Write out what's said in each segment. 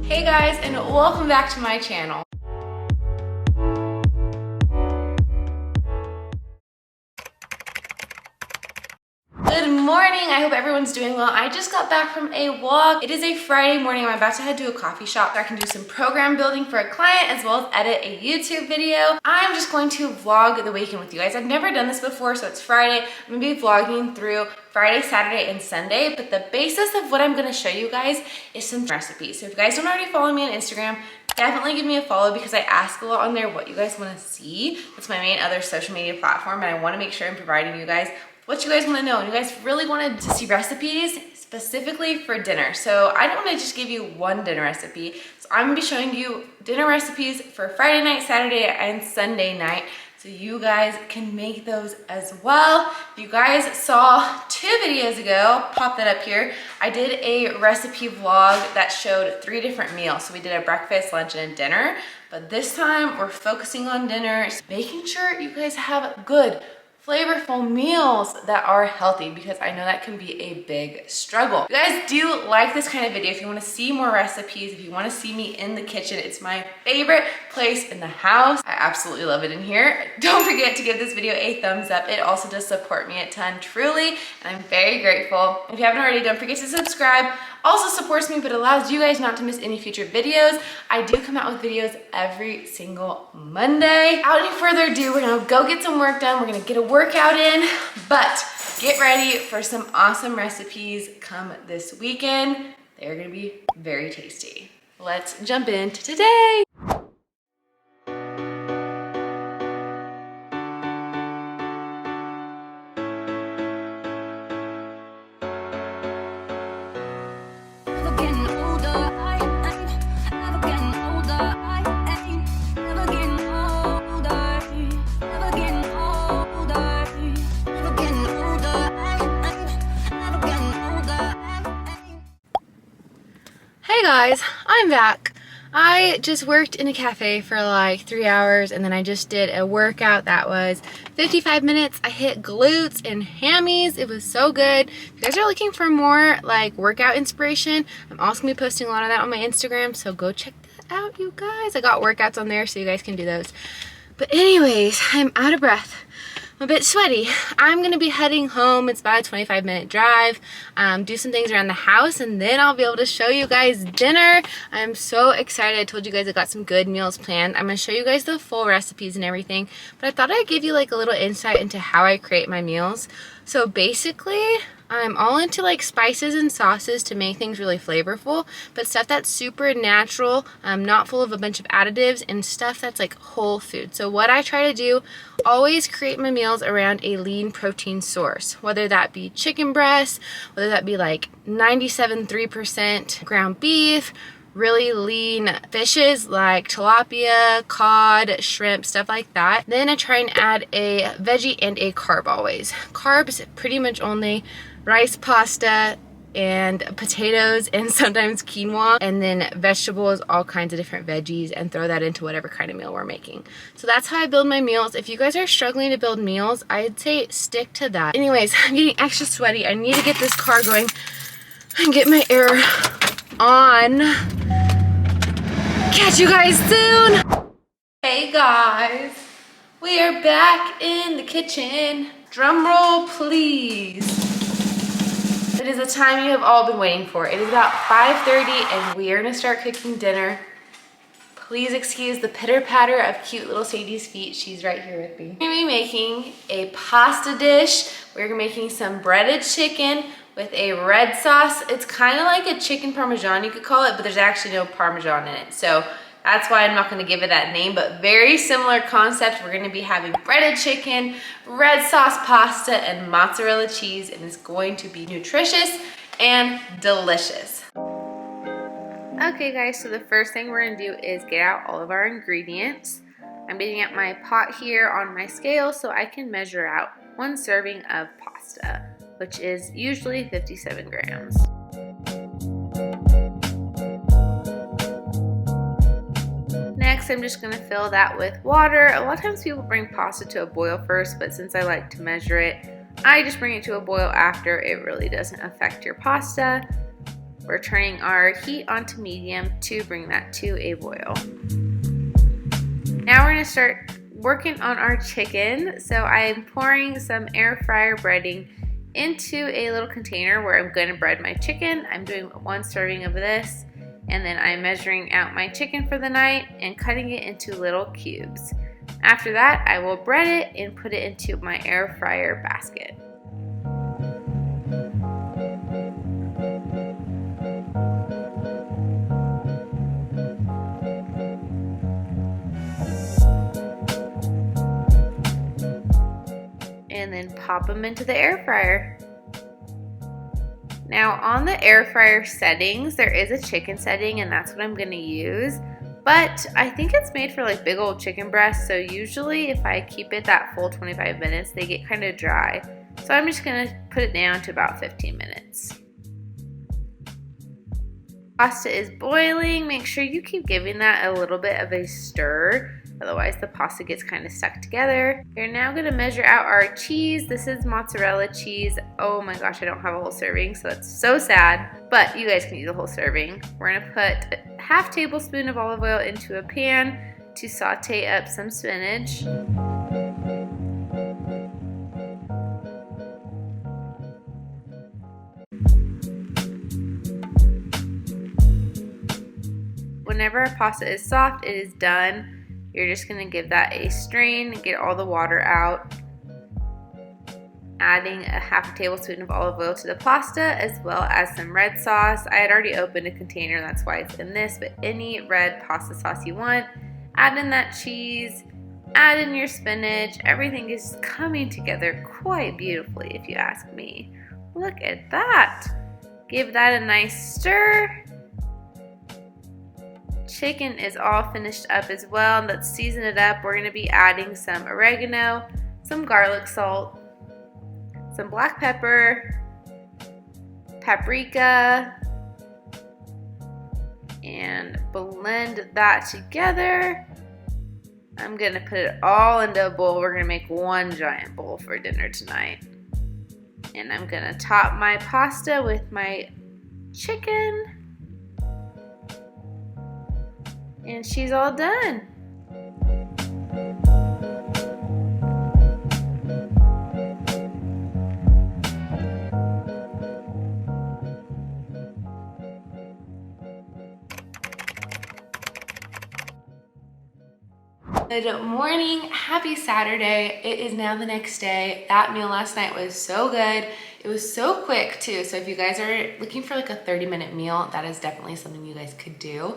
Hey guys, and welcome back to my channel. Good morning, I hope everyone's doing well. I just got back from a walk. It is a Friday morning. I'm about to head to a coffee shop so I can do some program building for a client as well as edit a YouTube video. I'm just going to vlog the weekend with you guys. I've never done this before, so it's Friday. I'm gonna be vlogging through Friday, Saturday, and Sunday, but the basis of what I'm gonna show you guys is some recipes. So if you guys don't already follow me on Instagram, definitely give me a follow because I ask a lot on there what you guys wanna see. That's my main other social media platform, and I wanna make sure I'm providing you guys what you guys want to know. And you guys really wanted to see recipes specifically for dinner. So I don't want to just give you one dinner recipe. So I'm gonna be showing you dinner recipes for Friday night, Saturday, and Sunday night. So you guys can make those as well. If you guys saw 2 videos ago, pop that up here. I did a recipe vlog that showed 3 different meals. So we did a breakfast, lunch, and a dinner. But this time we're focusing on dinner, making sure you guys have good, flavorful meals that are healthy, because I know that can be a big struggle. If you guys do like this kind of video, if you want to see more recipes, if you want to see me in the kitchen, it's my favorite place in the house. I absolutely love it in here. Don't forget to give this video a thumbs up. It also does support me a ton, truly, and I'm very grateful. If you haven't already, don't forget to subscribe. Also supports me, but allows you guys not to miss any future videos. I do come out with videos every single Monday. Without any further ado, we're gonna go get some work done. We're gonna get a workout in, but get ready for some awesome recipes come this weekend. They're gonna be very tasty. Let's jump into today. Hey guys, I'm back. I just worked in a cafe for like 3 hours, and then I just did a workout that was 55 minutes. I hit glutes and hammies. It was so good. If you guys are looking for more like workout inspiration, I'm also gonna be posting a lot of that on my Instagram, so go check that out, you guys. I got workouts on there so you guys can do those. But anyways, I'm out of breath. I'm a bit sweaty. I'm gonna be heading home. It's about a 25-minute drive. Do some things around the house, and then I'll be able to show you guys dinner. I'm so excited. I told you guys I got some good meals planned. I'm gonna show you guys the full recipes and everything, but I thought I'd give you like a little insight into how I create my meals. So basically, I'm all into like spices and sauces to make things really flavorful, but stuff that's super natural, not full of a bunch of additives, and stuff that's like whole food. So what I try to do, always create my meals around a lean protein source, whether that be chicken breast, whether that be like 97.3% ground beef, really lean fishes like tilapia, cod, shrimp, stuff like that. Then I try and add a veggie and a carb always. Carbs pretty much only rice, pasta, and potatoes, and sometimes quinoa, and then vegetables, all kinds of different veggies, and throw that into whatever kind of meal we're making. So that's how I build my meals. If you guys are struggling to build meals, I'd say stick to that. Anyways, I'm getting extra sweaty. I need to get this car going and get my air on. Catch you guys soon. Hey guys, we are back in the kitchen. Drum roll, please. It is the time you have all been waiting for. It is about 5:30 and we are gonna start cooking dinner. Please excuse the pitter patter of cute little Sadie's feet. She's right here with me. We're gonna be making a pasta dish. We're gonna be making some breaded chicken with a red sauce. It's kind of like a chicken parmesan, you could call it, but there's actually no parmesan in it. So that's why I'm not gonna give it that name, but very similar concept. We're gonna be having breaded chicken, red sauce pasta, and mozzarella cheese, and it's going to be nutritious and delicious. Okay guys, so the first thing we're gonna do is get out all of our ingredients. I'm getting out my pot here on my scale so I can measure out 1 serving of pasta, which is usually 57 grams. Next, I'm just gonna fill that with water. A lot of times people bring pasta to a boil first, but since I like to measure it, I just bring it to a boil after. It really doesn't affect your pasta. We're turning our heat onto medium to bring that to a boil. Now we're gonna start working on our chicken. So I'm pouring some air fryer breading into a little container where I'm gonna bread my chicken. I'm doing 1 serving of this, and then I'm measuring out my chicken for the night and cutting it into little cubes. After that, I will bread it and put it into my air fryer basket. And then pop them into the air fryer. Now on the air fryer settings, there is a chicken setting, and that's what I'm gonna use. But I think it's made for like big old chicken breasts, so usually if I keep it that full 25 minutes, they get kind of dry. So I'm just gonna put it down to about 15 minutes. Pasta is boiling. Make sure you keep giving that a little bit of a stir. Otherwise the pasta gets kind of stuck together. We're now gonna measure out our cheese. This is mozzarella cheese. Oh my gosh, I don't have a whole serving, so that's so sad, but you guys can use a whole serving. We're gonna put a half tablespoon of olive oil into a pan to saute up some spinach. Whenever our pasta is soft, it is done. You're just gonna give that a strain, get all the water out. Adding a half a tablespoon of olive oil to the pasta, as well as some red sauce. I had already opened a container, that's why it's in this, but any red pasta sauce you want. Add in that cheese, add in your spinach. Everything is coming together quite beautifully if you ask me. Look at that. Give that a nice stir. Chicken is all finished up as well. Let's season it up. We're going to be adding some oregano, some garlic salt, some black pepper, paprika, and blend that together. I'm going to put it all into a bowl. We're going to make one giant bowl for dinner tonight. And I'm going to top my pasta with my chicken. And she's all done. Good morning, happy Saturday. It is now the next day. That meal last night was so good. It was so quick too. So if you guys are looking for like a 30-minute meal, that is definitely something you guys could do.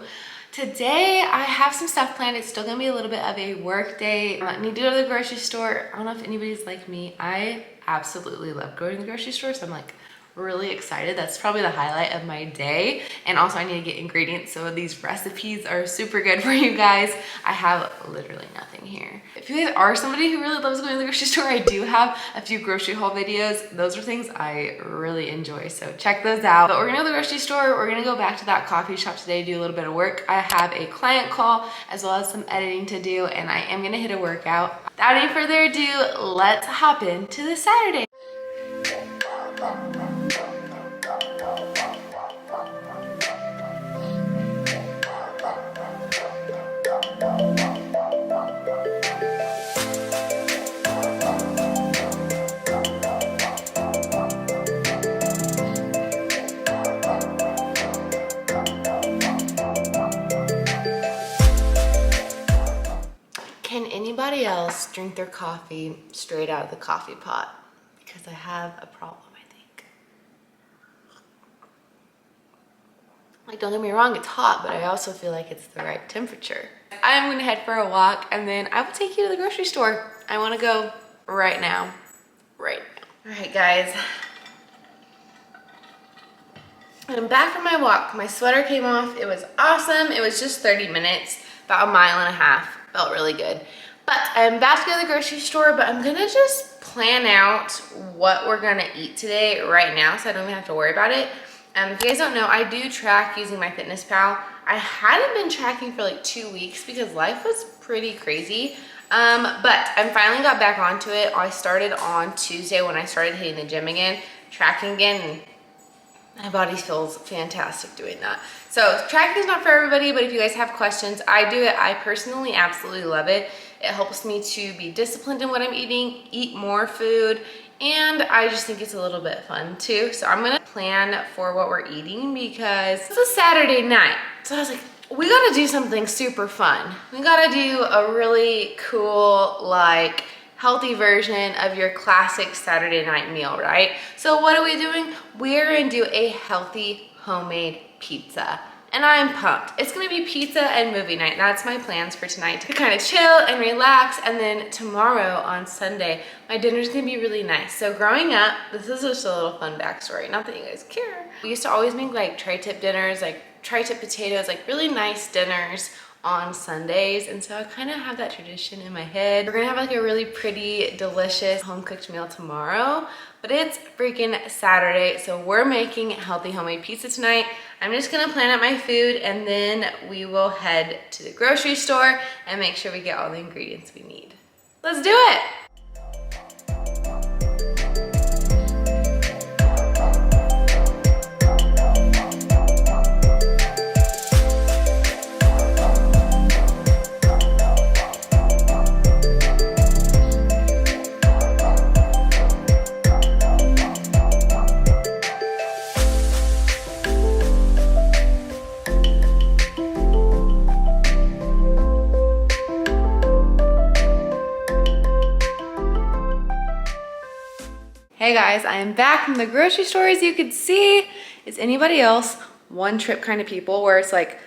Today, I have some stuff planned. It's still gonna be a little bit of a work day. I need to go to the grocery store. I don't know if anybody's like me. I absolutely love going to the grocery store, so I'm like really excited. That's probably the highlight of my day. And also I need to get ingredients, so these recipes are super good for you guys. I have literally nothing here. If you guys are somebody who really loves going to the grocery store, I do have a few grocery haul videos. Those are things I really enjoy, so check those out. But we're gonna go to the grocery store. We're gonna go back to that coffee shop today, do a little bit of work. I have a client call as well as some editing to do, and I am gonna hit a workout. Without any further ado, let's hop into the Saturday. Can anybody else drink their coffee straight out of the coffee pot? Because I have a problem, I think. Like, don't get me wrong, it's hot, but I also feel like it's the right temperature. I'm gonna head for a walk, and then I will take you to the grocery store. I wanna go right now. Right now. All right, guys. I'm back from my walk. My sweater came off. It was awesome. It was just 30 minutes, about a mile and a half. Felt really good. But I'm about to go to the grocery store, but I'm gonna just plan out what we're gonna eat today right now, so I don't even have to worry about it. If you guys don't know, I do track using MyFitnessPal. I hadn't been tracking for like 2 weeks because life was pretty crazy. But I finally got back onto it. I started on Tuesday when I started hitting the gym again, tracking again, and My body feels fantastic doing that. So tracking is not for everybody, but if you guys have questions, I do it. I personally absolutely love it. It helps me to be disciplined in what I'm eating, eat more food, and I just think it's a little bit fun too. So I'm gonna plan for what we're eating because it's a Saturday night. So I was like, we gotta do something super fun. We gotta do a really cool, like, healthy version of your classic Saturday night meal, right? So what are we doing? We're gonna do a healthy homemade pizza. And I'm pumped. It's gonna be pizza and movie night. That's my plans for tonight, to kind of chill and relax. And then tomorrow on Sunday, my dinner's gonna be really nice. So growing up, this is just a little fun backstory, not that you guys care. We used to always make like tri-tip dinners, like tri-tip potatoes, like really nice dinners on Sundays. And so I kind of have that tradition in my head. We're gonna have like a really pretty, delicious home-cooked meal tomorrow, but it's freaking Saturday. So we're making healthy homemade pizza tonight. I'm just gonna plan out my food and then we will head to the grocery store and make sure we get all the ingredients we need. Let's do it. Hey guys, I am back from the grocery store. As you can see, is anybody else one trip kind of people where it's like,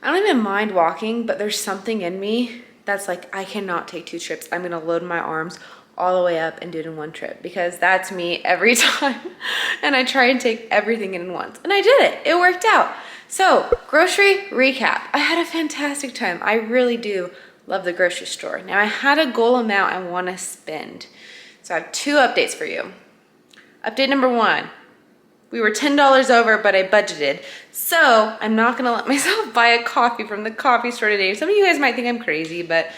I don't even mind walking, but there's something in me that's like, I cannot take 2 trips. I'm gonna load my arms all the way up and do it in 1 trip, because that's me every time. And I try and take everything in once. And I did it, it worked out. So grocery recap. I had a fantastic time. I really do love the grocery store. Now I had a goal amount I wanna spend. So I have 2 updates for you. Update number 1, we were $10 over, but I budgeted. So I'm not gonna let myself buy a coffee from the coffee store today. Some of you guys might think I'm crazy, but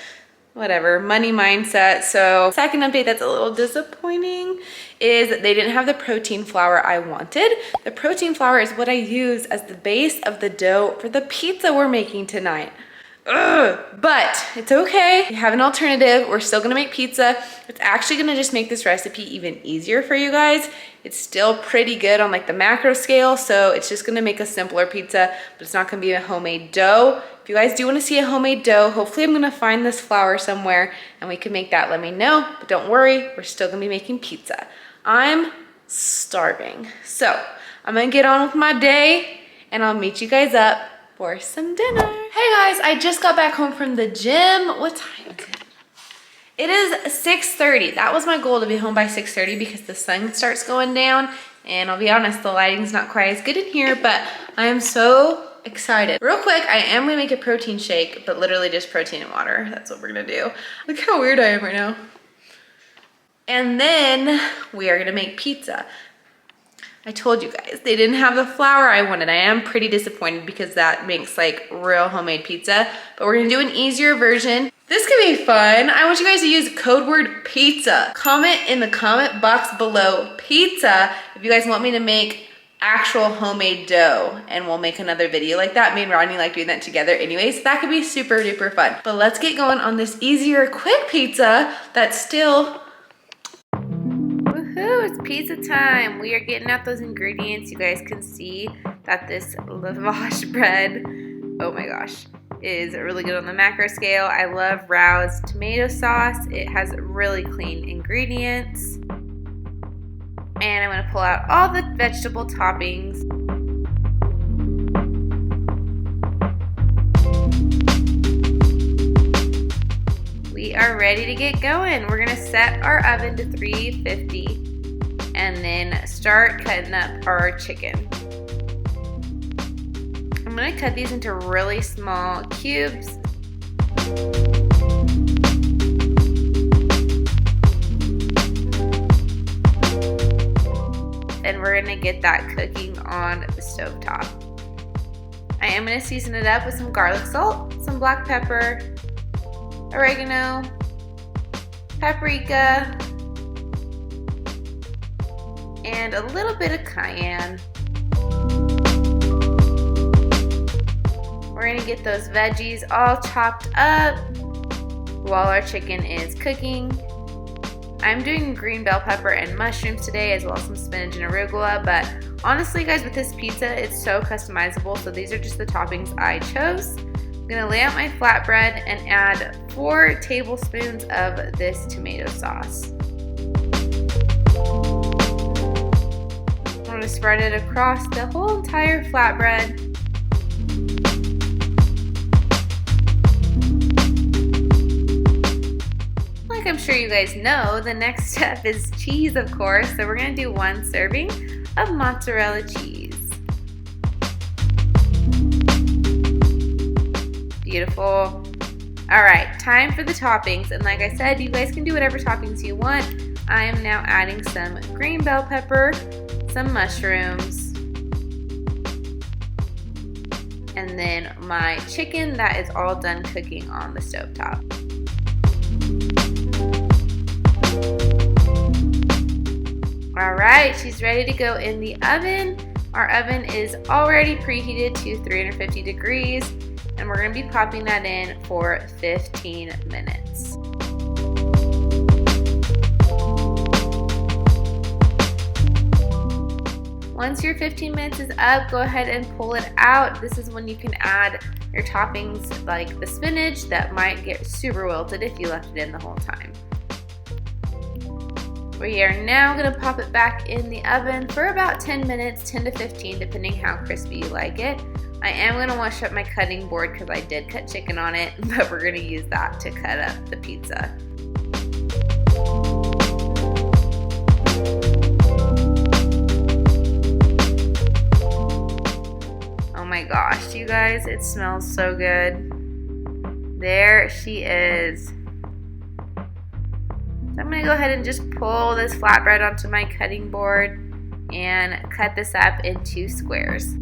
whatever, money mindset. So second update that's a little disappointing is that they didn't have the protein flour I wanted. The protein flour is what I use as the base of the dough for the pizza we're making tonight. Ugh, but it's okay. We have an alternative. We're still gonna make pizza. It's actually gonna just make this recipe even easier for you guys. It's still pretty good on like the macro scale, so it's just gonna make a simpler pizza, but it's not gonna be a homemade dough. If you guys do wanna see a homemade dough, hopefully I'm gonna find this flour somewhere and we can make that, let me know. But don't worry, we're still gonna be making pizza. I'm starving. So I'm gonna get on with my day and I'll meet you guys up for some dinner. Hey guys, I just got back home from the gym. What time is it? It is 6:30. That was my goal, to be home by 6:30 because the sun starts going down. And I'll be honest, the lighting's not quite as good in here, but I am so excited. Real quick, I am gonna make a protein shake, but literally just protein and water. That's what we're gonna do. Look how weird I am right now. And then we are gonna make pizza. I told you guys, they didn't have the flour I wanted. I am pretty disappointed because that makes like real homemade pizza, but we're gonna do an easier version. This could be fun. I want you guys to use code word pizza. Comment in the comment box below pizza if you guys want me to make actual homemade dough, and we'll make another video like that. Me and Rodney like doing that together anyway, so that could be super duper fun. But let's get going on this easier, quick pizza that's still it's pizza time. We are getting out those ingredients. You guys can see that this lavash bread, oh my gosh, is really good on the macro scale. I love Rao's tomato sauce. It has really clean ingredients. And I'm gonna pull out all the vegetable toppings. We are ready to get going. We're gonna set our oven to 350 and then start cutting up our chicken. I'm gonna cut these into really small cubes. And we're gonna get that cooking on the stovetop. I am gonna season it up with some garlic salt, some black pepper, oregano, paprika, and a little bit of cayenne. We're gonna get those veggies all chopped up while our chicken is cooking. I'm doing green bell pepper and mushrooms today, as well as some spinach and arugula, but honestly guys, with this pizza, it's so customizable, so these are just the toppings I chose. I'm gonna lay out my flatbread and add 4 tablespoons of this tomato sauce. I'm gonna spread it across the whole entire flatbread. Like I'm sure you guys know, the next step is cheese, of course, so we're gonna do 1 serving of mozzarella cheese. Beautiful. All right, time for the toppings, and like I said, you guys can do whatever toppings you want. I am now adding some green bell pepper, some mushrooms, and then my chicken that is all done cooking on the stovetop. All right, she's ready to go in the oven. Our oven is already preheated to 350 degrees, and we're gonna be popping that in for 15 minutes. Once your 15 minutes is up, go ahead and pull it out. This is when you can add your toppings like the spinach that might get super wilted if you left it in the whole time. We are now gonna pop it back in the oven for about 10 minutes, 10 to 15, depending how crispy you like it. I am gonna wash up my cutting board because I did cut chicken on it, but we're gonna use that to cut up the pizza. Oh my gosh, you guys, it smells so good. There she is. So I'm gonna go ahead and just pull this flatbread onto my cutting board and cut this up into squares.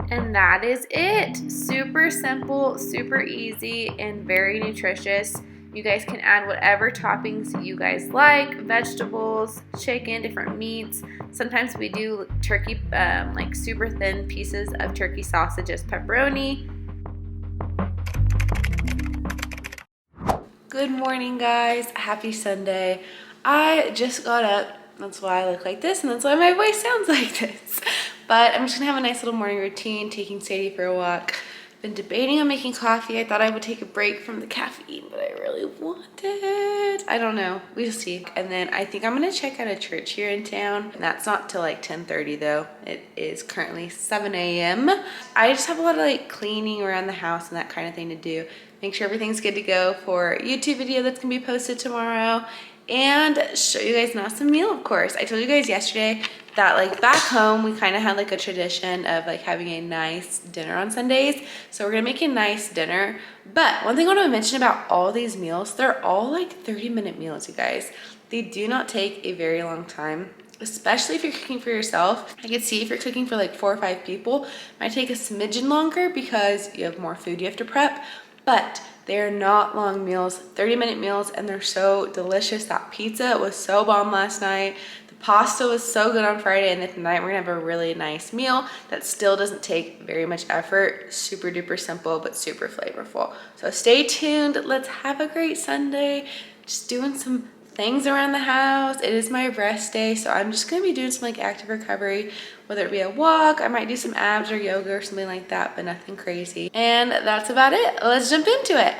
And that is it. Super simple, super easy, and very nutritious. You guys can add whatever toppings you guys like, vegetables, chicken, different meats. Sometimes we do turkey, like super thin pieces of turkey sausage as pepperoni. Good morning, guys. Happy Sunday. I just got up. That's why I look like this, and that's why my voice sounds like this. But I'm just gonna have a nice little morning routine, taking Sadie for a walk. Been debating on making coffee. I thought I would take a break from the caffeine, but I really want it. I don't know, we'll see. And then I think I'm gonna check out a church here in town. And that's not till like 10:30 though. It is currently 7 a.m. I just have a lot of like cleaning around the house and that kind of thing to do. Make sure everything's good to go for a YouTube video that's gonna be posted tomorrow. And show you guys an awesome meal, of course. I told you guys yesterday that like back home, we kind of had like a tradition of like having a nice dinner on Sundays. So we're gonna make a nice dinner. But one thing I want to mention about all these meals, they're all like 30-minute meals, you guys. They do not take a very long time, especially if you're cooking for yourself. I could see if you're cooking for like 4 or 5 people, it might take a smidgen longer because you have more food you have to prep. But they're not long meals, 30-minute meals, and they're so delicious. That pizza was so bomb last night. The pasta was so good on Friday, and then tonight we're gonna have a really nice meal that still doesn't take very much effort. Super duper simple, but super flavorful. So stay tuned. Let's have a great Sunday. Just doing some things around the house. It is my rest day, so I'm just gonna be doing some like active recovery, whether it be a walk, I might do some abs or yoga or something like that, but nothing crazy. And that's about it. Let's jump into it.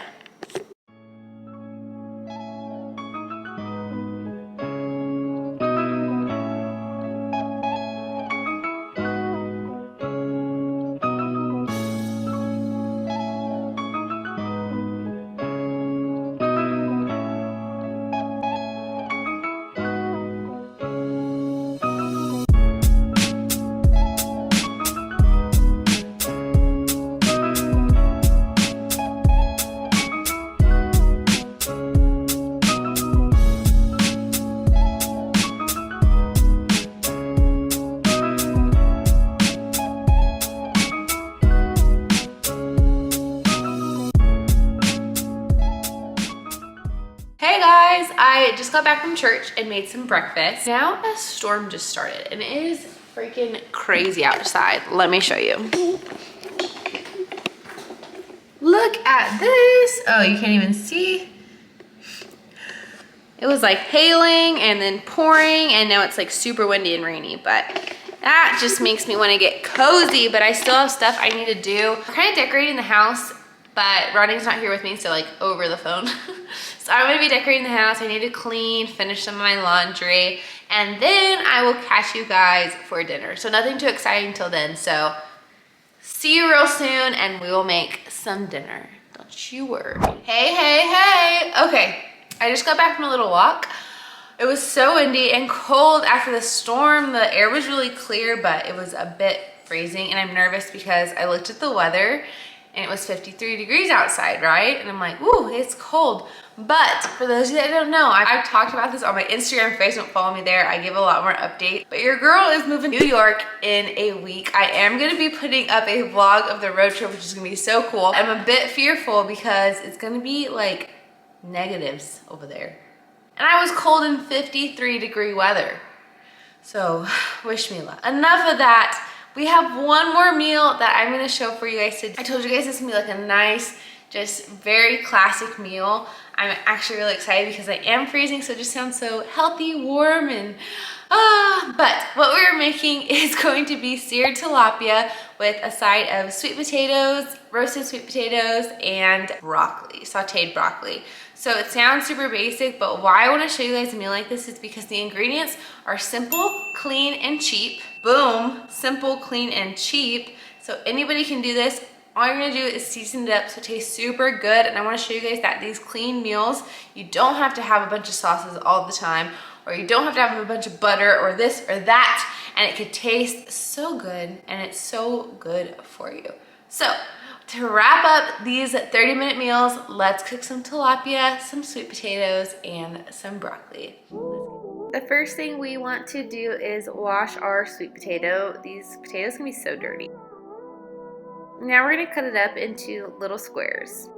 just got back from church and made some breakfast. Now a storm just started and it is freaking crazy outside. Let me show you. Look at this. Oh, you can't even see. It was like hailing and then pouring, and now it's like super windy and rainy, but that just makes me want to get cozy, but I still have stuff I need to do. I'm kind of decorating the house, but Ronnie's not here with me, so like over the phone. So I'm gonna be decorating the house. I need to clean, finish some of my laundry, and then I will catch you guys for dinner. So nothing too exciting till then. So see you real soon and we will make some dinner. Don't you worry. Hey, hey, hey. Okay, I just got back from a little walk. It was so windy and cold after the storm. The air was really clear, but it was a bit freezing, and I'm nervous because I looked at the weather and it was 53 degrees outside, right? And I'm like, ooh, it's cold. But for those of you that don't know, I've talked about this on my Instagram, Facebook, follow me there. I give a lot more updates. But your girl is moving to New York in a week. I am gonna be putting up a vlog of the road trip, which is gonna be so cool. I'm a bit fearful because it's gonna be like negatives over there. And I was cold in 53-degree weather. So wish me luck. Enough of that. We have one more meal that I'm gonna show for you guys today. I told you guys this is gonna be like a nice, just very classic meal. I'm actually really excited because I am freezing, so it just sounds so healthy, warm, and but what we're making is going to be seared tilapia with a side of sweet potatoes, roasted sweet potatoes, and broccoli, sauteed broccoli. So it sounds super basic, but why I want to show you guys a meal like this is because the ingredients are simple, clean, and cheap. Boom, simple, clean, and cheap. So anybody can do this. All you're gonna do is season it up so it tastes super good. And I wanna show you guys that these clean meals, you don't have to have a bunch of sauces all the time, or you don't have to have a bunch of butter or this or that, and it could taste so good, and it's so good for you. So to wrap up these 30-minute meals, let's cook some tilapia, some sweet potatoes, and some broccoli. The first thing we want to do is wash our sweet potato. These potatoes can be so dirty. Now we're gonna cut it up into little squares.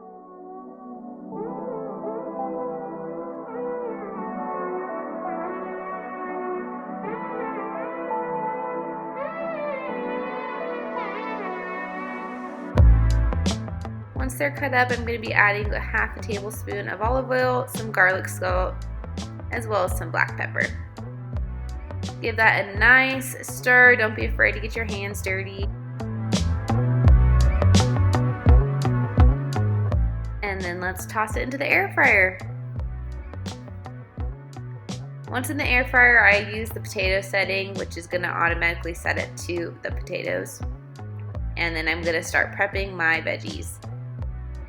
Once they're cut up, I'm going to be adding a half a tablespoon of olive oil, some garlic salt, as well as some black pepper. Give that a nice stir. Don't be afraid to get your hands dirty. And then let's toss it into the air fryer. Once in the air fryer, I use the potato setting, which is going to automatically set it to the potatoes. And then I'm going to start prepping my veggies.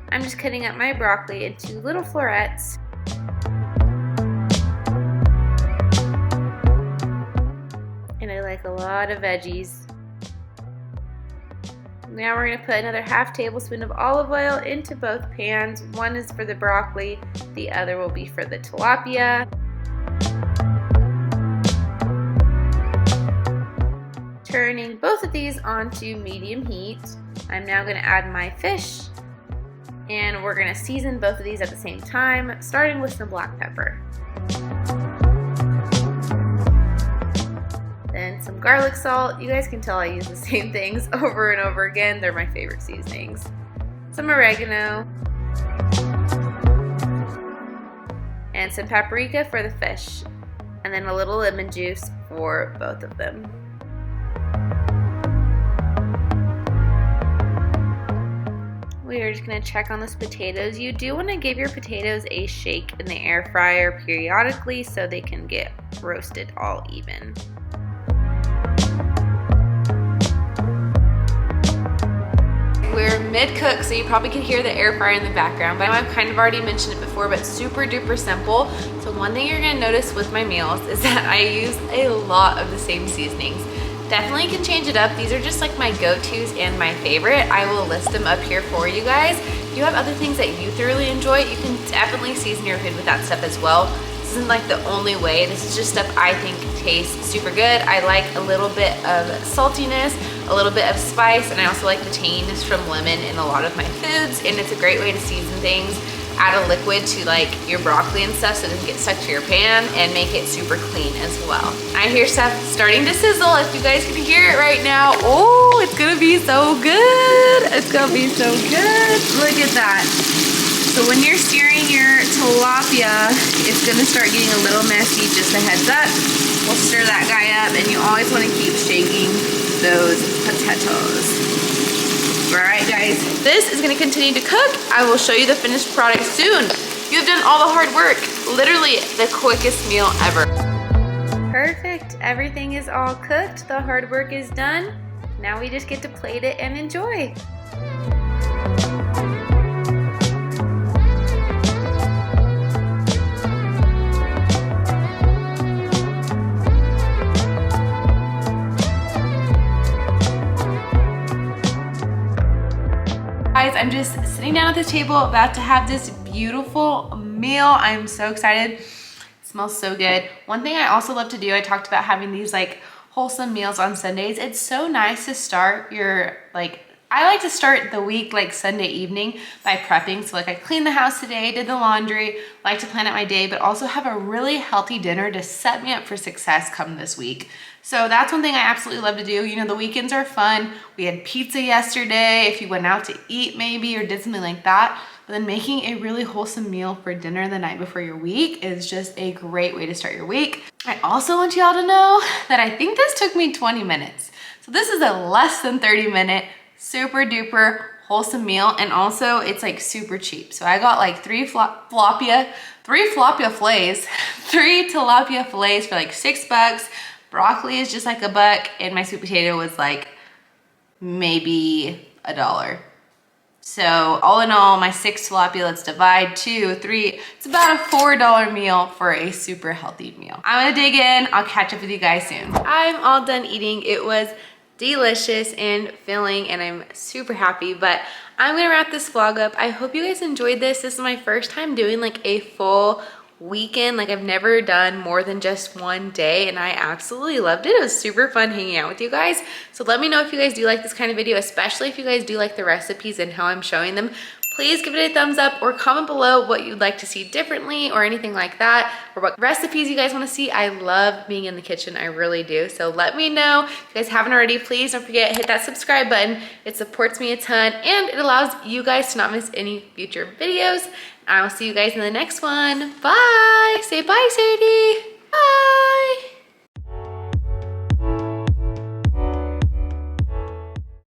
I'm just cutting up my broccoli into little florets. And I like a lot of veggies. Now we're going to put another half tablespoon of olive oil into both pans. One is for the broccoli, the other will be for the tilapia. Turning both of these onto medium heat. I'm now going to add my fish. And we're gonna season both of these at the same time, starting with some black pepper. Then some garlic salt. You guys can tell I use the same things over and over again. They're my favorite seasonings. Some oregano. And some paprika for the fish. And then a little lemon juice for both of them. We are just going to check on those potatoes. You do want to give your potatoes a shake in the air fryer periodically so they can get roasted all even. We're mid-cook, so you probably can hear the air fryer in the background, but I've kind of already mentioned it before, but super duper simple. So one thing you're going to notice with my meals is that I use a lot of the same seasonings. Definitely can change it up. These are just like my go-tos and my favorite. I will list them up here for you guys. If you have other things that you thoroughly enjoy, you can definitely season your food with that stuff as well. This isn't like the only way. This is just stuff I think tastes super good. I like a little bit of saltiness, a little bit of spice, and I also like the tanginess from lemon in a lot of my foods, and it's a great way to season things. add a liquid to like your broccoli and stuff so it doesn't get stuck to your pan and make it super clean as well. I hear stuff starting to sizzle. If you guys can hear it right now, oh, it's gonna be so good. It's gonna be so good. Look at that. So when you're searing your tilapia, it's gonna start getting a little messy, just a heads up. We'll stir that guy up, and you always wanna keep shaking those potatoes. All right, guys, this is gonna continue to cook. I will show you the finished product soon. You've done all the hard work. Literally the quickest meal ever. Perfect, everything is all cooked. The hard work is done. Now we just get to plate it and enjoy. Guys, I'm just sitting down at this table about to have this beautiful meal. I'm so excited. It smells so good. One thing I also love to do, I talked about having these like wholesome meals on Sundays. It's so nice to start your I like to start the week like Sunday evening by prepping. So like I cleaned the house today, did the laundry, like to plan out my day, but also have a really healthy dinner to set me up for success come this week. So that's one thing I absolutely love to do. You know, the weekends are fun. We had pizza yesterday, if you went out to eat maybe or did something like that. But then making a really wholesome meal for dinner the night before your week is just a great way to start your week. I also want y'all to know that I think this took me 20 minutes. So this is a less than 30-minute, super duper wholesome meal, and also it's like super cheap. So I got like three tilapia fillets for like $6. Broccoli is just like $1, and my sweet potato was like maybe $1. So all in all, my 6 tilapia, let's divide 2, 3, it's about a $4 meal for a super healthy meal. I'm gonna dig in, I'll catch up with you guys soon. I'm all done eating. It was delicious and filling, and I'm super happy, but I'm gonna wrap this vlog up. I hope you guys enjoyed this. This is my first time doing like a full weekend. Like I've never done more than just one day, and I absolutely loved it. It was super fun hanging out with you guys. So let me know if you guys do like this kind of video, especially if you guys do like the recipes and how I'm showing them. Please give it a thumbs up or comment below what you'd like to see differently or anything like that, or what recipes you guys want to see. I love being in the kitchen, I really do. So let me know. If you guys haven't already, please don't forget, hit that subscribe button. It supports me a ton, and it allows you guys to not miss any future videos. I will see you guys in the next one. Bye. Say bye, Sadie. Bye.